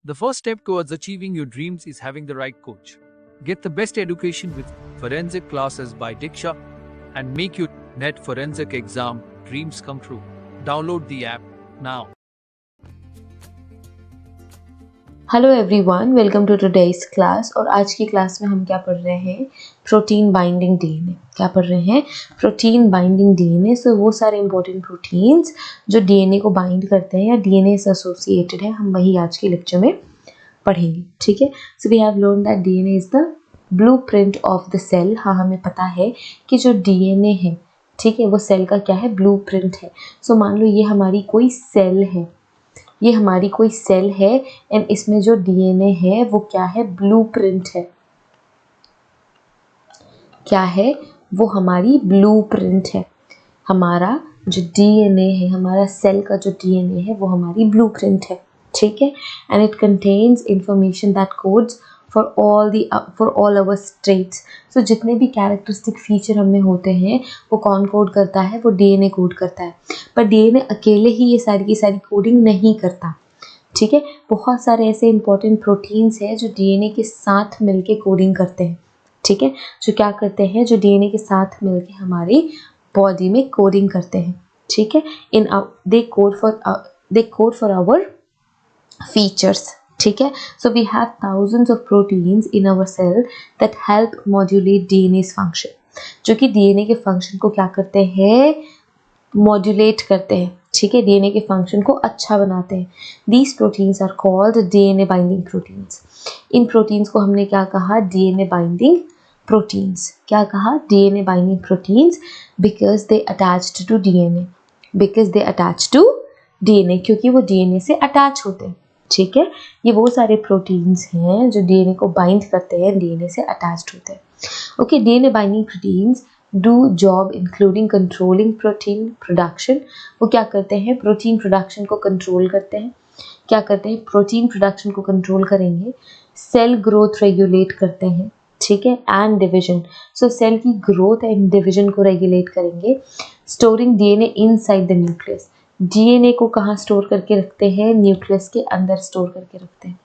The first step towards achieving your dreams is having the right coach. Get the best education with forensic classes by Diksha and make your NET forensic exam dreams come true. Download the app now. Hello everyone, welcome to today's class. और आज की class में हम क्या पढ़ रहे हैं? Protein binding DNA. क्या पढ़ रहे हैं? Protein binding DNA. सो वो सारे इंपॉर्टेंट प्रोटीन्स जो डीएनए को बाइंड करते हैं या डीएनए से एसोसिएटेड है, हम वही आज के लेक्चर में पढ़ेंगे। ठीक है। So we have learn that DNA is the blueprint of the cell. हाँ, हमें पता है कि जो डीएनए है, ठीक है, वो सेल का क्या है? ब्लूप्रिंट है। सो मान लो ये हमारी कोई सेल है, ये हमारी कोई सेल है एंड इसमें जो डीएनए है वो क्या है? ब्लूप्रिंट है। क्या है? वो हमारी ब्लूप्रिंट है। हमारा जो डीएनए है, हमारा सेल का जो डीएनए है वो हमारी ब्लूप्रिंट है। ठीक है। And it contains information that codes for all our traits. So जितने भी कैरेक्टरिस्टिक फीचर हमें होते हैं वो कौन कोड करता है? वो डीएनए कोड करता है। पर डीएनए अकेले ही ये सारी की सारी कोडिंग नहीं करता। ठीक है। बहुत सारे ऐसे इंपॉर्टेंट प्रोटीन्स हैं जो डीएनए के साथ मिलके कोडिंग करते हैं। ठीक है। जो क्या करते हैं? जो डीएनए के साथ मिलके हमारी बॉडी में कोडिंग करते हैं। ठीक है। They code for our features. ठीक है। So we have thousands of proteins in our cell that help modulate DNA's function, जो कि डीएनए के फंक्शन को क्या करते हैं? मॉड्यूलेट करते हैं। ठीक है। डीएनए के फंक्शन को अच्छा बनाते हैं। These proteins are called DNA binding proteins. इन प्रोटीन्स को हमने क्या कहा? DNA binding proteins. क्या कहा? DNA binding proteins because they attached to DNA. Because they attach to DNA, क्योंकि वो डीएनए से अटैच होते हैं। ठीक है। ये वो सारे प्रोटीन्स हैं जो डीएनए को बाइंड करते हैं, डीएनए से अटैच्ड होते हैं। Okay. DNA binding proteins do job including controlling protein production. वो क्या करते हैं? प्रोटीन प्रोडक्शन को कंट्रोल करते हैं। क्या करते हैं? प्रोटीन प्रोडक्शन को कंट्रोल करेंगे। सेल ग्रोथ रेगुलेट करते हैं। ठीक है। And division. सो सेल की ग्रोथ एंड डिवीजन को रेगुलेट करेंगे। Storing DNA inside the nucleus. DNA को कहाँ स्टोर करके रखते हैं? न्यूक्लियस के अंदर स्टोर करके रखते हैं।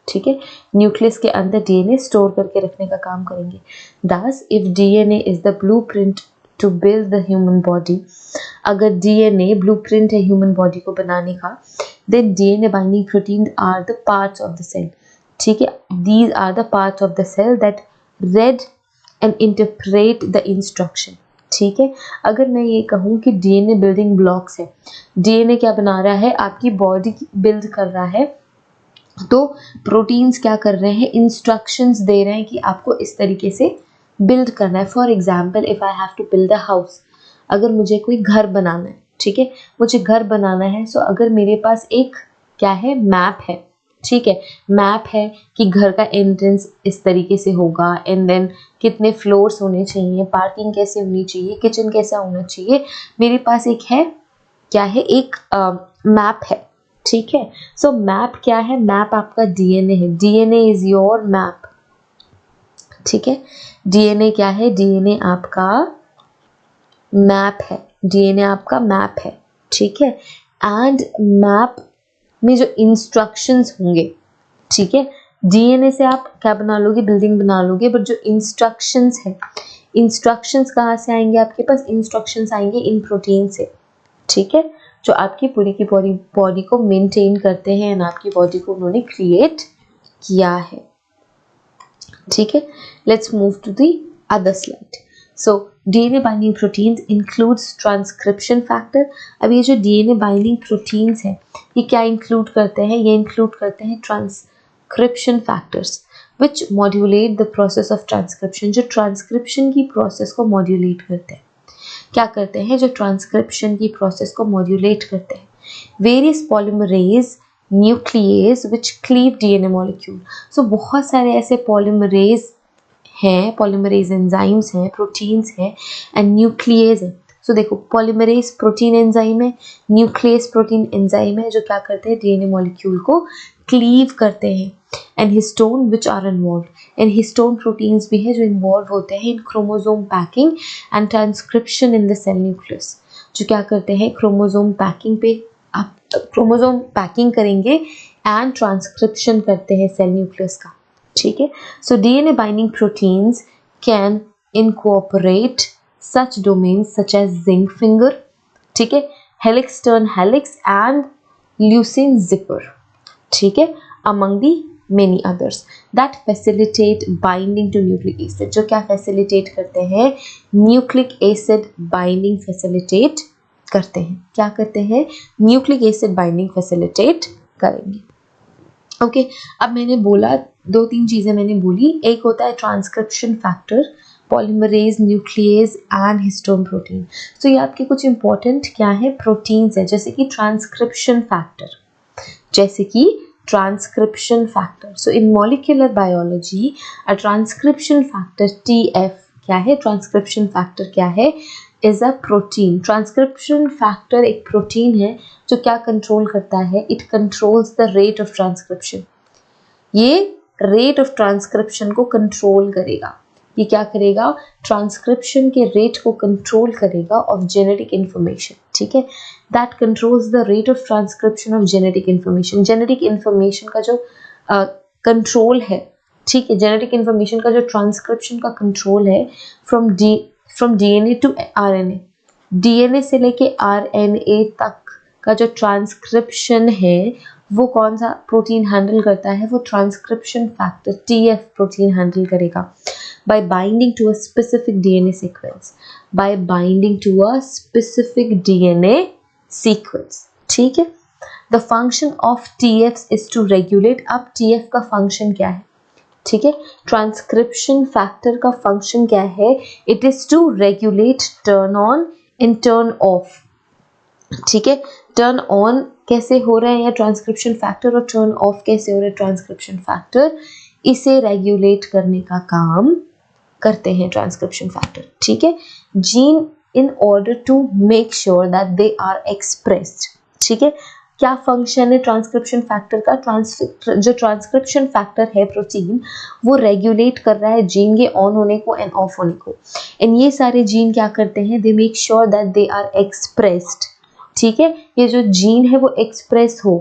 ठीक है। न्यूक्लियस के अंदर डीएनए स्टोर करके रखने का काम करेंगे। Thus, if DNA is the blueprint to build the human body, अगर डीएनए ब्लूप्रिंट है ह्यूमन बॉडी को बनाने का, then DNA binding proteins are the parts of the cell. ठीक है। These are the parts of the cell that read and interpret the instruction. ठीक है। अगर मैं ये कहूँ कि डीएनए बिल्डिंग ब्लॉक्स है, डीएनए क्या बना रहा है? आपकी बॉडी बिल्ड कर रहा है। तो प्रोटीन्स क्या कर रहे हैं? इंस्ट्रक्शंस दे रहे हैं कि आपको इस तरीके से बिल्ड करना है। For example, if I have to build a house, अगर मुझे कोई घर बनाना है, ठीक है, मुझे घर बनाना है। सो अगर मेरे पास एक क्या है? मैप है। ठीक है। मैप है कि घर का एंट्रेंस इस तरीके से होगा एंड देन कितने फ्लोर्स होने चाहिए, पार्किंग कैसे होनी चाहिए, किचन कैसा होना चाहिए। मेरे पास एक है, क्या है? एक मैप है। ठीक है। सो मैप क्या है? मैप आपका डीएनए है। DNA is your map. ठीक है। डीएनए क्या है? डीएनए आपका मैप है। डीएनए आपका मैप है। ठीक है। एंड मैप में जो इंस्ट्रक्शंस होंगे, ठीक है, डीएनए से आप क्या बना लोगे? बिल्डिंग बना लोगे। बट जो इंस्ट्रक्शंस है, इंस्ट्रक्शंस कहाँ से आएंगे आपके पास? इंस्ट्रक्शंस आएंगे इन प्रोटीन से। ठीक है। जो आपकी पूरी की बॉडी को मेंटेन करते हैं एंड आपकी बॉडी को उन्होंने क्रिएट किया है। ठीक है। Let's move to the other slide. So DNA binding proteins includes transcription factor. अब ये जो डीएनए बाइंडिंग प्रोटीन्स हैं, ये क्या इंक्लूड करते हैं? ये इंक्लूड करते हैं transcription factors which modulate the process of transcription. जो ट्रांसक्रिप्शन की प्रोसेस को मॉड्यूलेट करते हैं। क्या करते हैं? जो ट्रांसक्रिप्शन की प्रोसेस को मॉड्यूलेट करते हैं। Various polymerase nucleus which cleave DNA molecule. So बहुत सारे ऐसे पॉलीमरेज हैं, पॉलीमरेज एंजाइम्स हैं, प्रोटीन्स हैं एंड न्यूक्लियस है। सो देखो, पॉलीमरेज प्रोटीन एंजाइम है, न्यूक्लियस प्रोटीन एंजाइम है, जो क्या करते हैं? डीएनए मॉलिक्यूल को क्लीव करते हैं। And histone which are involve, and histone proteins भी है जो इन्वॉल्व होते हैं in chromosome packing and transcription in the cell nucleus. जो क्या करते हैं? क्रोमोसोम पैकिंग पे आप क्रोमोसोम पैकिंग करेंगे एंड ट्रांसक्रिप्शन करते हैं सेल न्यूक्लियस का, ठीक है। So DNA binding proteins can incorporate such domains such as zinc finger, ठीक है, helix turn helix and leucine zipper, ठीक है, among the many others that facilitate binding to nucleic acid, जो क्या facilitate करते हैं, nucleic acid binding facilitate करते हैं, क्या करते हैं, nucleic acid binding facilitate करेंगे। ओके, अब मैंने बोला 2-3 चीजें मैंने बोली, एक होता है transcription factor, polymerase, nuclease and histone protein. So ये आपके कुछ इंपॉर्टेंट क्या है, प्रोटीन्स है, जैसे कि ट्रांसक्रिप्शन फैक्टर, जैसे कि transcription factor. So in molecular biology, a transcription factor TF क्या है, transcription factor क्या है, is a protein. Transcription factor एक प्रोटीन है जो क्या कंट्रोल करता है, it controls the rate of transcription. ये rate of transcription को कंट्रोल करेगा, ये क्या करेगा, ट्रांसक्रिप्शन के रेट को कंट्रोल करेगा ऑफ जेनेटिक इंफॉर्मेशन, ठीक है, that controls the rate of transcription of genetic information. Genetic information का जो कंट्रोल है, ठीक है, जेनेटिक इंफॉर्मेशन का जो ट्रांसक्रिप्शन का कंट्रोल है from DNA to RNA, DNA से लेके आरएनए तक का जो ट्रांसक्रिप्शन है वो कौन सा प्रोटीन हैंडल करता है, वो transcription factor TF protein handle करेगा। By binding to a specific DNA sequence, by binding to a specific DNA sequence, ठीक है। The function of TFs is to regulate, अब TF का फंक्शन क्या है, ठीक है, ट्रांसक्रिप्शन फैक्टर का फंक्शन क्या है, it is to regulate turn on and turn off, ठीक है। टर्न ऑन कैसे हो रहा है या ट्रांसक्रिप्शन फैक्टर, और टर्न ऑफ कैसे हो रहा है ट्रांसक्रिप्शन फैक्टर, इसे रेगुलेट करने का काम करते हैं ट्रांसक्रिप्शन फैक्टर, ठीक है। Gene in order to make sure that they are expressed, ठीक है, क्या फंक्शन है ट्रांसक्रिप्शन फैक्टर का, जो ट्रांसक्रिप्शन फैक्टर है प्रोटीन वो रेगुलेट कर रहा है जीन के ऑन होने को एंड ऑफ होने को, एंड ये सारे जीन क्या करते हैं, they make sure that they are expressed, ठीक है, ये जो जीन है वो एक्सप्रेस हो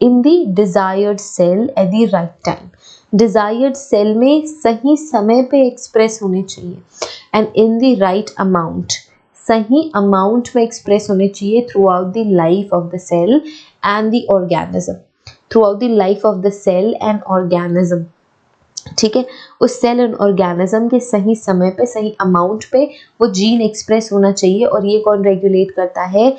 in the desired cell at the right time, desired cell में सही समय पे एक्सप्रेस होने चाहिए, and in the right amount, सही अमाउंट में एक्सप्रेस होने चाहिए throughout the life of the cell and the organism, throughout the life of the cell and organism, ठीक है, उस सेल एंड ऑर्गेनिज्म के सही समय पे सही अमाउंट पे वो जीन एक्सप्रेस होना चाहिए, और ये कौन रेगुलेट करता है,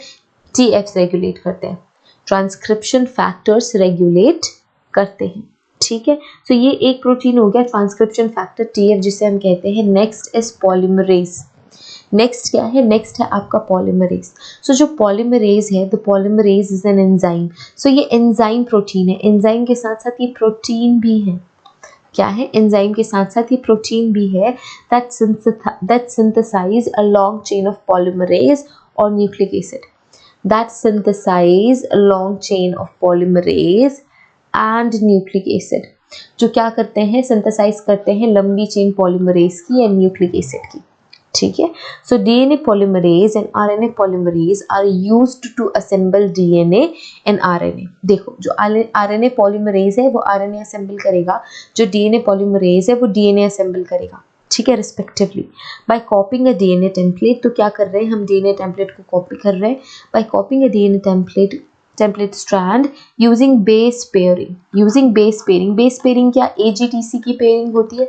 टीएफ्स रेगुलेट करते हैं, ट्रांसक्रिप्शन फैक्टर्स रेगुलेट करते हैं, ठीक है। तो ये एक प्रोटीन हो गया ट्रांसक्रिप्शन फैक्टर टीएफ जिसे हम कहते हैं। नेक्स्ट इज पॉलीमरेज, नेक्स्ट क्या है, नेक्स्ट है आपका पॉलीमरेज। सो जो पॉलीमरेज है, the polymerase is an enzyme, so ये एंजाइम प्रोटीन है, एंजाइम के साथ साथ ये प्रोटीन भी है, क्या है, एंजाइम के साथ साथ ये प्रोटीन भी है, that synthesize a long chain of polymerase और nucleic acid, that synthesize a long chain of polymerase and nucleic acid, जो क्या करते हैं, सिंथेसाइज करते हैं लंबी चेन पॉलीमरेज की एंड न्यूक्लिक एसिड की, ठीक है। So DNA polymerase and RNA polymerase are used to assemble DNA and RNA. देखो जो आरएनए पॉलीमरेज है वो आरएनए असेंबल करेगा, जो डीएनए पॉलीमरेज है वो डीएनए असेंबल करेगा, ठीक है, respectively. By copying a DNA template, तो क्या कर रहे हैं हम, डीएनए टेम्पलेट को कॉपी कर रहे हैं, by copying a DNA template strand using base pairing, using base pairing. Base pairing क्या, एजीटीसी की पेयरिंग होती है,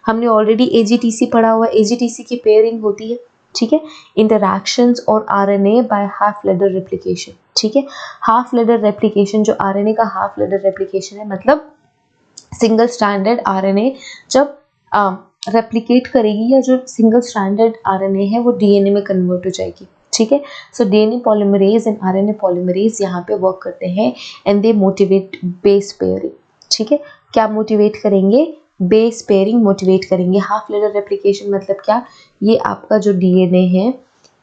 हमने ऑलरेडी एजीटीसी पढ़ा हुआ है, एजीटीसी की पेयरिंग होती है, ठीक है। इंटरैक्शंस और RNA by half ladder replication, ठीक है, हाफ लेडर रेप्लिकेशन, जो आरएनए का हाफ लेडर रेप्लिकेशन है, मतलब सिंगल स्ट्रैंडेड आरएनए जब रेप्लिकेट करेगी या जो सिंगल स्ट्रैंडेड आरएनए है वो डीएनए में कन्वर्ट हो जाएगी, ठीक है। So DNA polymerase and RNA polymerase यहाँ पे वर्क करते हैं and they motivate base pairing, ठीक है। क्या मोटिवेट करेंगे, बेस पेयरिंग मोटिवेट करेंगे। हाफ लेडर रेप्लिकेशन मतलब क्या, ये आपका जो डीएनए है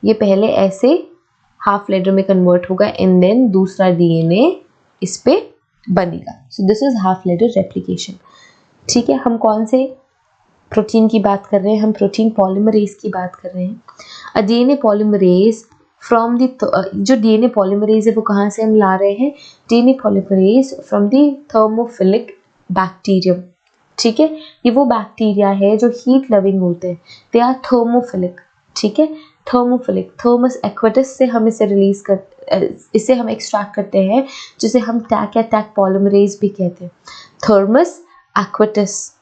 ये पहले ऐसे हाफ लेडर में कन्वर्ट होगा एंड देन दूसरा डीएनए इस पे बनेगा, so this is half ladder replication, ठीक है। हम कौन से प्रोटीन की बात कर रहे हैं, हम प्रोटीन पॉलीमरेज की बात कर रहे हैं। A DNA polymerase from the जो डीएनए पॉलीमरेज है वो कहाँ से हम ला रहे हैं, DNA polymerase from the thermophilic bacterium. ठीक है, ये वो बैक्टीरिया है जो हीट लविंग होते हैं, दे आर थर्मोफिलिक। ठीक है, थर्मोफिलिक, थर्मस एक्वाटिस से हम इसे हम एक्सट्रैक्ट करते हैं, जिसे हम टैक या टैक पॉलीमरेज भी कहते हैं, थर्मस एक्वाटिस।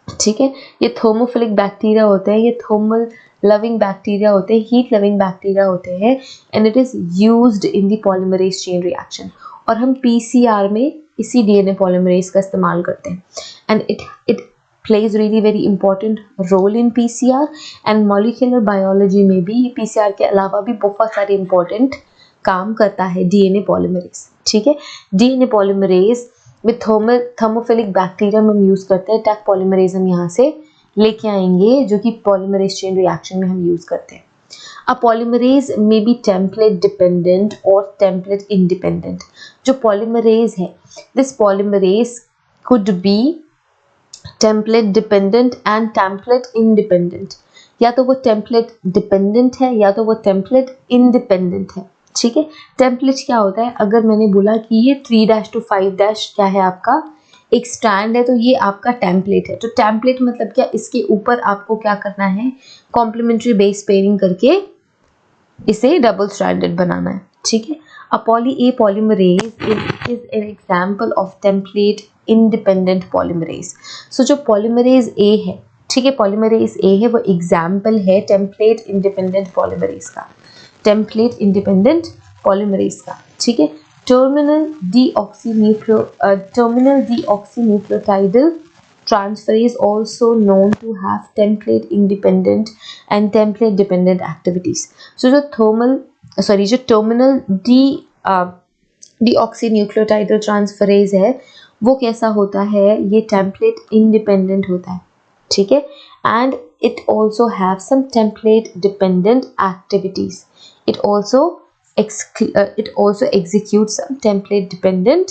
ठीक है, ये थर्मोफिलिक बैक्टीरिया होते हैं, ये थर्मल लविंग बैक्टीरिया होते हैं, हीट लविंग बैक्टीरिया होते हैं, and it is used in the polymerase chain reaction. और हम पीसीआर में इसी डीएनए पॉलीमरेज का इस्तेमाल करते हैं, and it plays really very important role in PCR, and molecular biology में भी PCR के अलावा भी बहुत सारे important काम करता है डीएनए पॉलीमरेज। ठीक है, DNA polymerase with thermophilic bacterium हम यूज करते हैं, टैक पॉलीमरेज हम यहाँ से लेके आएंगे जो कि पॉलीमरेज चेन रिएक्शन में हम यूज करते हैं। A polymerase may be template dependent or template independent. जो polymerase है, this polymerase could be template dependent and template independent. या तो वो template dependent है या तो वो template independent है। ठीक है, template क्या होता है, अगर मैंने बोला कि ये 3' to 5' क्या है आपका एक स्ट्रैंड है, तो ये आपका टेम्पलेट है। तो टेम्पलेट मतलब क्या, इसके ऊपर आपको क्या करना है, कॉम्प्लीमेंट्री बेस पेयरिंग करके इसे डबल स्ट्रैंडेड बनाना है। ठीक है, a polymerase is an example of template independent polymerase. So जो polymerase A है, ठीक है, polymerase A है वो एग्जाम्पल है template independent polymerase का, template independent polymerase का। ठीक है, terminal deoxynucleotidal transferase also known to have template independent and template dependent activities. So जो terminal deoxynucleotidal transferase है वो कैसा होता है, ये template independent होता है। ठीक है, and it also have some template dependent activities. It also executes some template dependent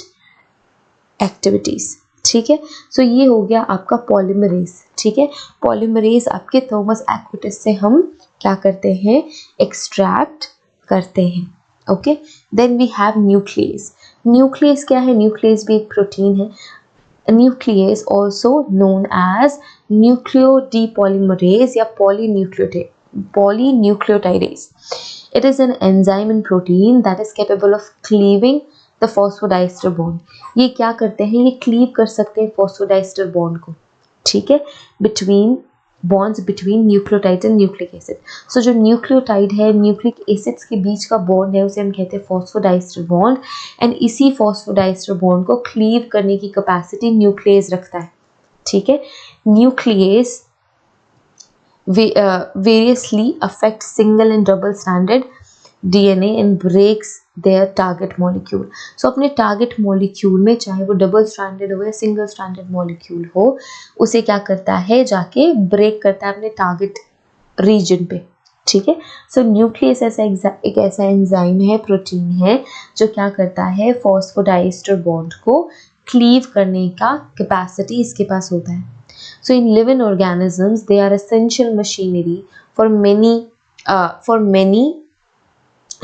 activities. ठीक है, सो ये हो गया आपका पॉलीमरेज। ठीक है, पॉलीमरेज आपके थर्मस एक्वाटिस से हम क्या करते हैं, एक्सट्रैक्ट करते हैं। Okay, then we have nuclease. Nuclease क्या है, न्यूक्लियस भी एक प्रोटीन है। Nuclease also known as nucleodepolymerase या polynucleotidase. It is an enzyme in protein that is capable of cleaving the phosphodiester bond. ये क्या करते हैं, ये क्लीव कर सकते हैं phosphodiester bond को। ठीक है, bonds between nucleotides and nucleic acid. So जो न्यूक्लियोटाइड है, न्यूक्लिक एसिड्स के बीच का बॉन्ड है, उसे हम कहते हैं phosphodiester bond, एंड इसी phosphodiester bond को क्लीव करने की कैपेसिटी न्यूक्लियस रखता है। ठीक है, nucleus variously affect single and double stranded DNA and breaks their target molecule. So अपने target molecule में, चाहे वो double stranded हो या single stranded molecule हो, उसे क्या करता है, जाके break करता है अपने target region पे। ठीक है, so nucleus एक ऐसा एंजाइम है, प्रोटीन है, जो क्या करता है, phosphodiester bond को cleave करने का capacity इसके पास होता है। So in living organisms, they are essential machinery for many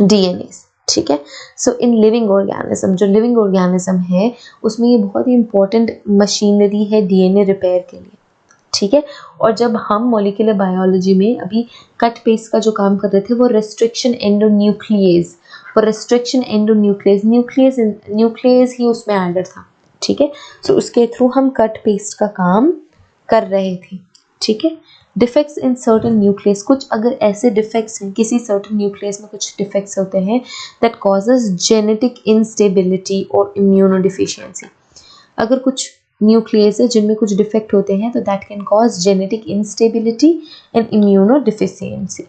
DNAs. ठीक है, so in living organism, जो living organism है उसमें ये बहुत ही important मशीनरी है DNA रिपेयर के लिए। ठीक है, और जब हम मॉलिक्यूलर बायोलॉजी में अभी कट पेस्ट का जो काम कर रहे थे, वो रेस्ट्रिक्शन न्यूक्लियस ही उसमें एडेड था। ठीक है, so उसके थ्रू हम कट पेस्ट का काम कर रहे थे। ठीक है, डिफेक्ट्स इन सर्टेन न्यूक्लियस, कुछ अगर ऐसे डिफेक्ट्स हैं, किसी सर्टेन न्यूक्लियस में कुछ डिफेक्ट्स होते हैं दैट कॉजेज जेनेटिक इंस्टेबिलिटी और इम्यूनोडिफिशियंसी। अगर कुछ न्यूक्लियस है जिनमें कुछ डिफेक्ट होते हैं तो that can cause genetic instability and immunodeficiency.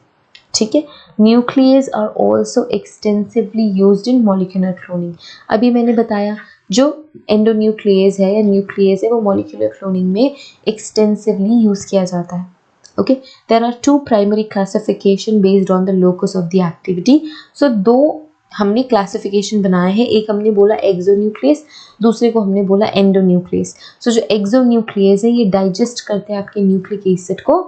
ठीक है, nucleases are also extensively used in molecular cloning. अभी मैंने बताया जो एंडोन्यूक्लियस है या न्यूक्लियस है वो मॉलिक्यूलर क्लोनिंग में एक्सटेंसिवली यूज किया जाता है। Okay, there are two primary classification based on the locus of the activity. So दो हमने क्लासिफिकेशन बनाए हैं, एक हमने बोला एक्सोन्यूक्लियस, दूसरे को हमने बोला एंडोन्यूक्लियस। सो जो एक्सोन्यूक्लियस है ये डाइजेस्ट करते हैं आपके न्यूक्लिक एसिड को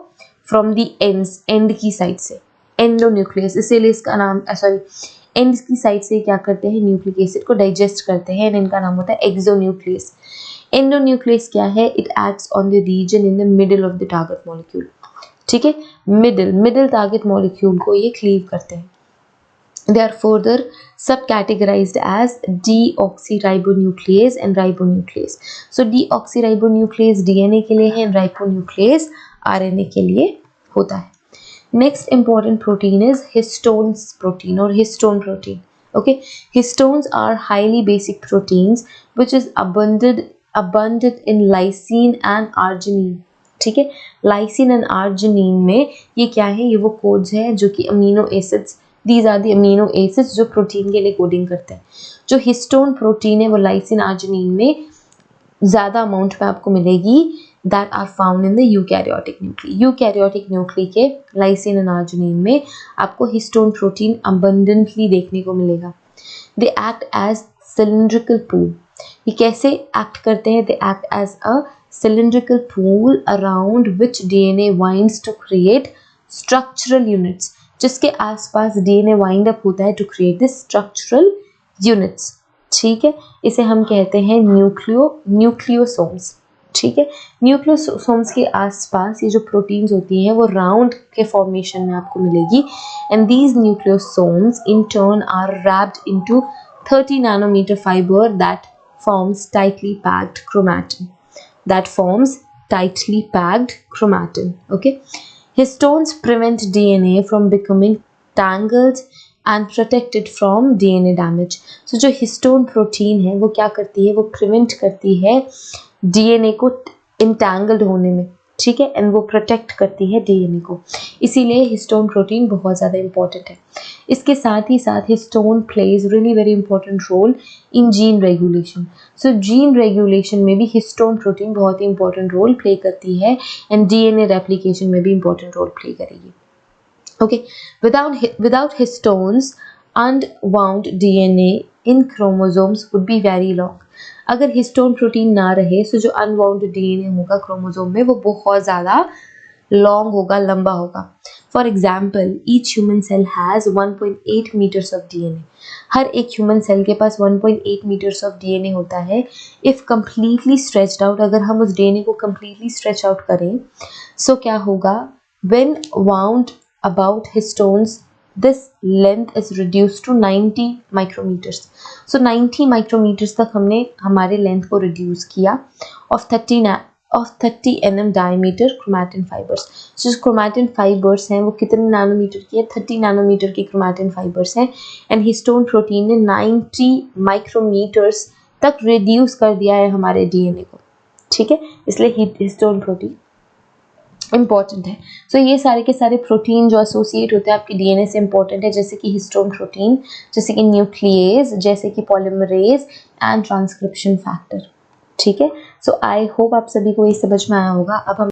फ्रॉम द एंड की साइड से। एंडोन्यूक्लियस, इसीलिए इसका नाम एंड की साइड से क्या करते हैं, न्यूक्लिक एसिड को डाइजेस्ट करते हैं, एंड इनका नाम होता है एक्सोन्यूक्लियस। एंडोन्यूक्लियस क्या है, it acts on the region in the middle of the target molecule, ठीक है, मिडिल टारगेट मॉलिक्यूल को ये क्लीव करते हैं। They are further subcategorized as deoxyribonuclease and ribonuclease. So deoxyribonuclease DNA के लिए है, ribonuclease RNA के लिए होता है। Next important protein is histones protein or histone protein. Okay, histones are highly basic proteins which is abundant in lysine and arginine. ठीक है, lysine and arginine में ये क्या है, ये वो कोड्स है जो कि amino acids, these are the amino acids जो प्रोटीन के लिए कोडिंग करते हैं। जो हिस्टोन प्रोटीन है वो लाइसिन आर्जिनिन में ज़्यादा अमाउंट में आपको मिलेगी, that are found in the eukaryotic nuclei. Eukaryotic nuclei के लाइसिन एंड आर्जिनिन में आपको हिस्टोन प्रोटीन अबंडेंटली देखने को मिलेगा। They act as cylindrical pool. ये कैसे एक्ट करते हैं, they act as a cylindrical pool around which DNA winds to create structural units, जिसके आसपास DNA wind up होता है to create this structural units, ठीक है, इसे हम कहते हैं न्यूक्लियोसोम्स, ठीक है। न्यूक्लियोसोम्स के आसपास ये जो प्रोटीन्स होती हैं वो राउंड के फॉर्मेशन में आपको मिलेगी, and these nucleosomes in turn are wrapped into 30 nanometer fiber that forms tightly packed chromatin. Okay, histones prevent DNA from becoming tangled and protect it from DNA damage. So जो histone protein है वो क्या करती है, वो prevent करती है DNA को entangled होने में, ठीक है, एंड वो प्रोटेक्ट करती है DNA को, इसीलिए हिस्टोन प्रोटीन बहुत ज़्यादा इंपॉर्टेंट है। इसके साथ ही साथ histone plays really very important role in gene regulation. So gene regulation में भी हिस्टोन प्रोटीन बहुत ही इंपॉर्टेंट रोल प्ले करती है, एंड DNA रेप्लिकेशन में भी इंपॉर्टेंट रोल प्ले करेगी। Okay, without histones unwound DNA in chromosomes would be very long. अगर histone protein ना रहे तो जो अनवाउंड DNA होगा क्रोमोसोम में वो बहुत ज़्यादा लॉन्ग होगा, लंबा होगा। For example, each human cell has 1.8 metres of DNA। हर एक ह्यूमन सेल के पास 1.8 मीटर्स ऑफ DNA होता है। इफ़ कम्प्लीटली स्ट्रेच्ड आउट, अगर हम उस DNA को कम्प्लीटली स्ट्रेच आउट करें, सो क्या होगा, when wound about histones this length is reduced to 90 micrometers. So 90 micrometers तक हमने हमारे लेंथ को रिड्यूस किया of 30 nm diameter chromatin fibers. So जो chromatin fibers हैं वो कितने नैनोमीटर की है, 30 नैनोमीटर की chromatin fibers हैं, एंड हिस्टोन प्रोटीन ने 90 माइक्रोमीटर्स तक रिड्यूस कर दिया है हमारे DNA को, ठीक है, इसलिए हिस्टोन प्रोटीन इंपॉर्टेंट है। सो ये सारे के सारे प्रोटीन जो एसोसिएट होते हैं आपके DNA से इंपॉर्टेंट है, जैसे कि हिस्टोन प्रोटीन, जैसे कि न्यूक्लियेज, जैसे कि पॉलीमरेज एंड ट्रांसक्रिप्शन फैक्टर, ठीक है। सो आई होप आप सभी को ये समझ में आया होगा। अब हम